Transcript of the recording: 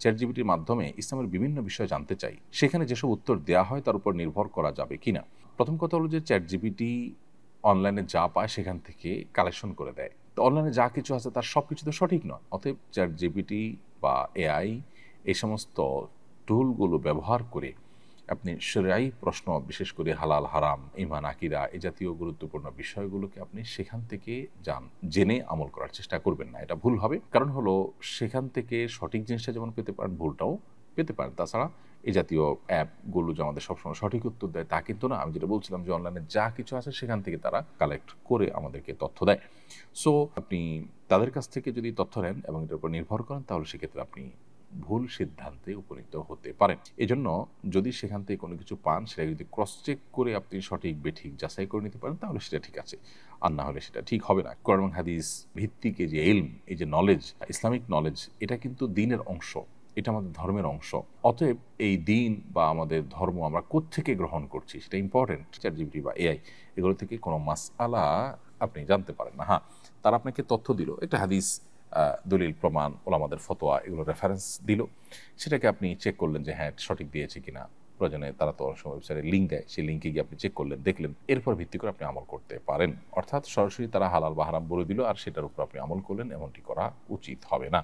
চ্যাটজিপিটির মাধ্যমে ইসলামের বিভিন্ন বিষয় জানতে চাই, সেখানে যেসব উত্তর দেওয়া হয় তার উপর নির্ভর করা যাবে কিনা। প্রথম কথা হলো যে চ্যাটজিপিটি অনলাইনে যা পায় সেখান থেকে কালেকশন করে দেয়। তো অনলাইনে যা কিছু আছে তার সব কিছু তো সঠিক নয়। অতএব চ্যাটজিপিটি বা এআই এই সমস্ত টুলগুলো ব্যবহার করে আপনি শরীআই প্রশ্ন, বিশেষ করে হালাল হারাম, ঈমান আকীদা এই জাতীয় গুরুত্বপূর্ণ বিষয়গুলোকে আপনি সেখান থেকে জেনে আমল করার চেষ্টা করবেন না। এটা ভুল হবে। কারণ হলো সেখান থেকে সঠিক জিনিসটা যেমন পেতে পারেন, ভুলটাও পেতে পারেন। তাছাড়া এই জাতীয় অ্যাপগুলো যে আমাদের সবসময় সঠিক উত্তর দেয় তা কিন্তু না। আমি যেটা বলছিলাম যে অনলাইনে যা কিছু আছে সেখান থেকে তারা কালেক্ট করে আমাদেরকে তথ্য দেয়। সো আপনি তাদের কাছ থেকে যদি তথ্য নেন এবং এটার উপর নির্ভর করেন, তাহলে সেক্ষেত্রে আপনি ভুল সিদ্ধান্তে উপনীত হতে পারেন। এজন্য যদি সেখান থেকে কোনো কিছু পান, সেটা যদি ক্রস চেক করে আপনি সঠিক বেঠিক যাচাই করে নিতে পারেন, তাহলে সেটা ঠিক আছে। আর না হলে সেটা ঠিক হবে না। কোরআন এবং হাদিস ভিত্তিক এই যে ইলম, এই যে নলেজ, ইসলামিক নলেজ, এটা কিন্তু দ্বীনের অংশ। এটা আমাদের ধর্মের অংশ। অতএব এই দ্বীন বা আমাদের ধর্ম আমরা কোত্থেকে গ্রহণ করছি সেটা ইম্পর্টেন্ট। চ্যাটজিপিটি বা এআই এগুলো থেকে কোনো মাসআলা আপনি জানতে পারেন না। হ্যাঁ, তারা আপনাকে তথ্য দিল, একটা হাদিস, দলিল প্রমাণ, ওলামাদের ফতোয়া, এগুলো রেফারেন্স দিল, সেটাকে আপনি চেক করলেন যে হ্যাঁ সঠিক দিয়েছে কিনা। প্রয়োজনে তারা তো অনেক সময় ওয়েবসাইটে লিঙ্ক দেয়, সেই লিঙ্কে গিয়ে আপনি চেক করলেন, দেখলেন, এরপর ভিত্তি করে আপনি আমল করতে পারেন। অর্থাৎ সরাসরি তারা হালাল বা হারাম বলে দিল আর সেটার উপর আপনি আমল করলেন, এমনটি করা উচিত হবে না।